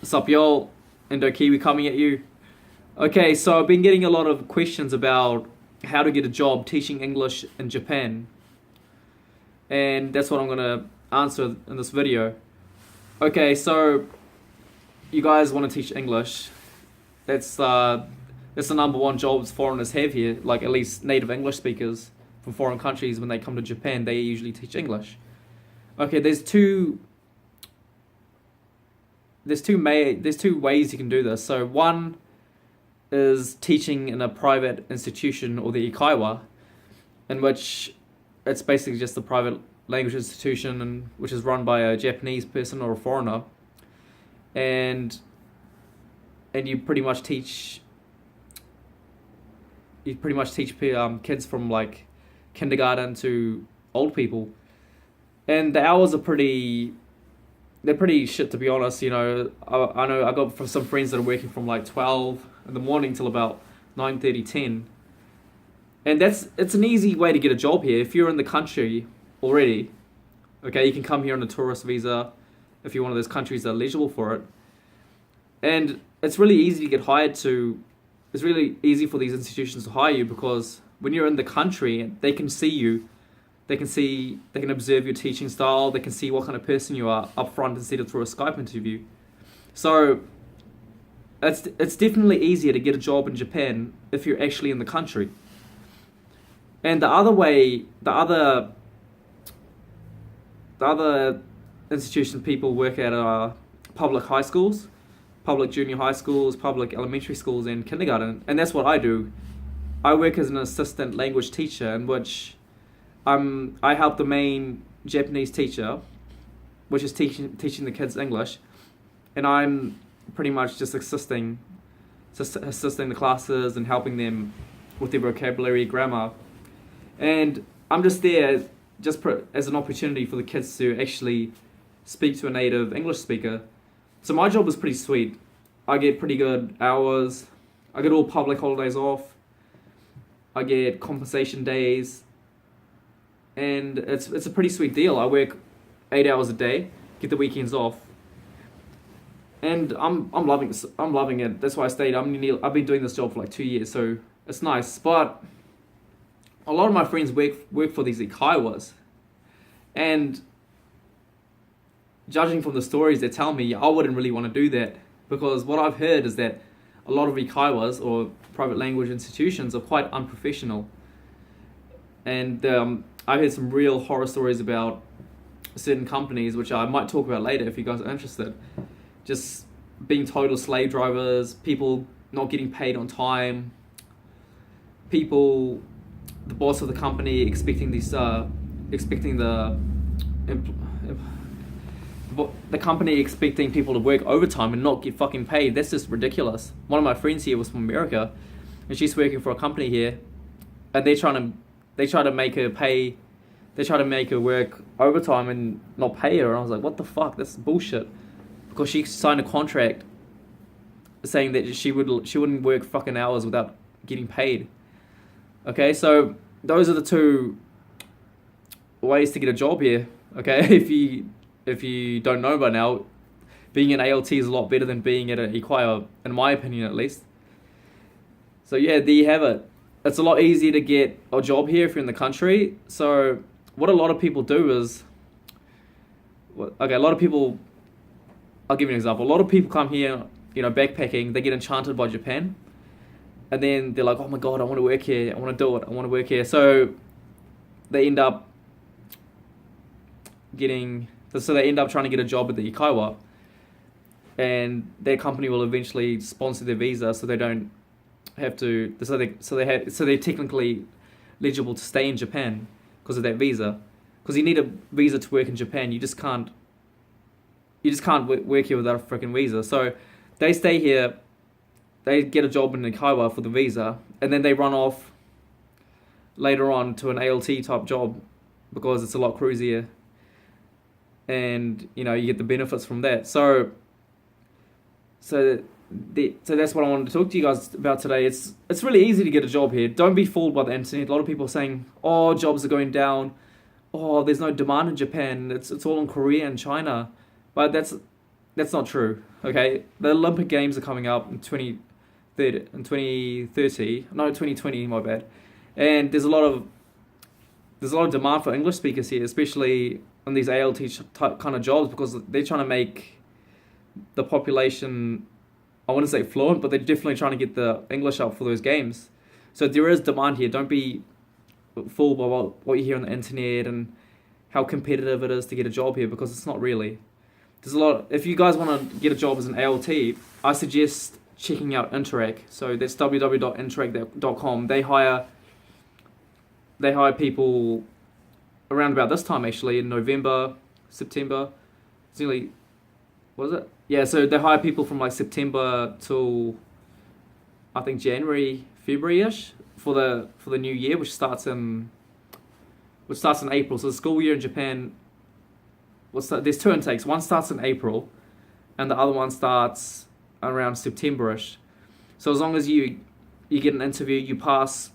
Sup, y'all? Indo Kiwi coming at you. Okay, so I've been getting a lot of questions about how to get a job teaching English in Japan, and that's what I'm gonna answer in this video. Okay, so you guys want to teach English? That's the number one jobs foreigners have here. Like at least native English speakers from foreign countries, when they come to Japan, they usually teach English. Okay, there's two ways you can do this. So one is teaching in a private institution or the Ikaiwa, in which it's basically just a private language institution and which is run by a Japanese person or a foreigner, and and you pretty much teach kids from like kindergarten to old people, and the hours are they're pretty shit, to be honest. I know I got from some friends that are working from like 12 in the morning till about 9:30, 10. And it's an easy way to get a job here. If you're in the country already, okay, you can come here on a tourist visa if you're one of those countries that are eligible for it. And it's really easy to get hired to, it's really easy for these institutions to hire you, because when you're in the country, they can see you. They can observe your teaching style. They can see what kind of person you are up front instead of through a Skype interview. So it's definitely easier to get a job in Japan if you're actually in the country. And the other institution people work at are public high schools, public junior high schools, public elementary schools, and kindergarten. And that's what I do. I work as an assistant language teacher, in which I help the main Japanese teacher, which is teaching the kids English, and I'm pretty much just assisting the classes and helping them with their vocabulary, grammar, and I'm just there as an opportunity for the kids to actually speak to a native English speaker. So my job is pretty sweet. I get pretty good hours. I get all public holidays off. I get compensation days. And it's a pretty sweet deal. I work 8 hours a day, get the weekends off, and I'm loving it. That's why I stayed. I've been doing this job for like 2 years, so it's nice. But a lot of my friends work for these ikaiwas, and judging from the stories they tell me, I wouldn't really want to do that, because what I've heard is that a lot of ikaiwas or private language institutions are quite unprofessional, and I've heard some real horror stories about certain companies, which I might talk about later if you guys are interested. Just being total slave drivers, people not getting paid on time, the boss of the company expecting the company expecting people to work overtime and not get fucking paid. That's just ridiculous. One of my friends here was from America, and she's working for a company here, and they try to make her work overtime and not pay her. And I was like, what the fuck? That's bullshit. Because she signed a contract saying that she wouldn't work fucking hours without getting paid. Okay, so those are the two ways to get a job here. Okay, if you don't know by now, being an ALT is a lot better than being at an Ikaya, in my opinion at least. So yeah, there you have it. It's a lot easier to get a job here if you're in the country. So what a lot of people do is, I'll give you an example. A lot of people come here, backpacking, they get enchanted by Japan, and then they're like, oh my god, I want to work here, I want to do it, I want to work here. So they end up trying to get a job at the Ikaiwa, and their company will eventually sponsor their visa, so they don't have to. So they're technically eligible to stay in Japan because of that visa. Because you need a visa to work in Japan. You just can't work here without a freaking visa. So they stay here. They get a job in Ikaiwa for the visa, and then they run off later on to an ALT type job because it's a lot cruisier, and you get the benefits from that. So that's what I wanted to talk to you guys about today. It's really easy to get a job here. Don't be fooled by the internet. A lot of people are saying, oh, jobs are going down. Oh, there's no demand in Japan. It's all in Korea and China. But That's not true. Okay, the Olympic Games are coming up in 2030. No, 2020. My bad. And there's a lot of demand for English speakers here, especially on these ALT type kind of jobs, because they're trying to make the population, I wouldn't say fluent, but they're definitely trying to get the English up for those games. So there is demand here. Don't be fooled by what you hear on the internet and how competitive it is to get a job here, because it's not really. There's a lot. If you guys want to get a job as an ALT, I suggest checking out Enteric. So that's www.enteric.com. They hire people around about this time, actually, in November, September. It's nearly, what is it? Yeah, so they hire people from like September till I think January, February-ish for the new year, which starts in April. So the school year in Japan, there's two intakes. One starts in April, and the other one starts around September-ish. So as long as you get an interview, you pass,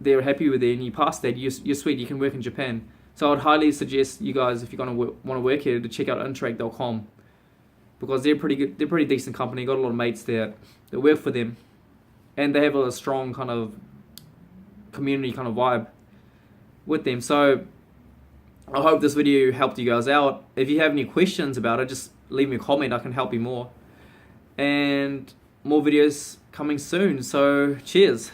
they're happy with it, and you pass that, you're sweet. You can work in Japan. So I'd highly suggest you guys, if you're gonna want to work here, to check out Enteric.com, because they're pretty good. They're a pretty decent company. Got a lot of mates there that work for them, and they have a strong kind of community kind of vibe with them. So I hope this video helped you guys out. If you have any questions about it, just leave me a comment. I can help you more. And more videos coming soon. So cheers.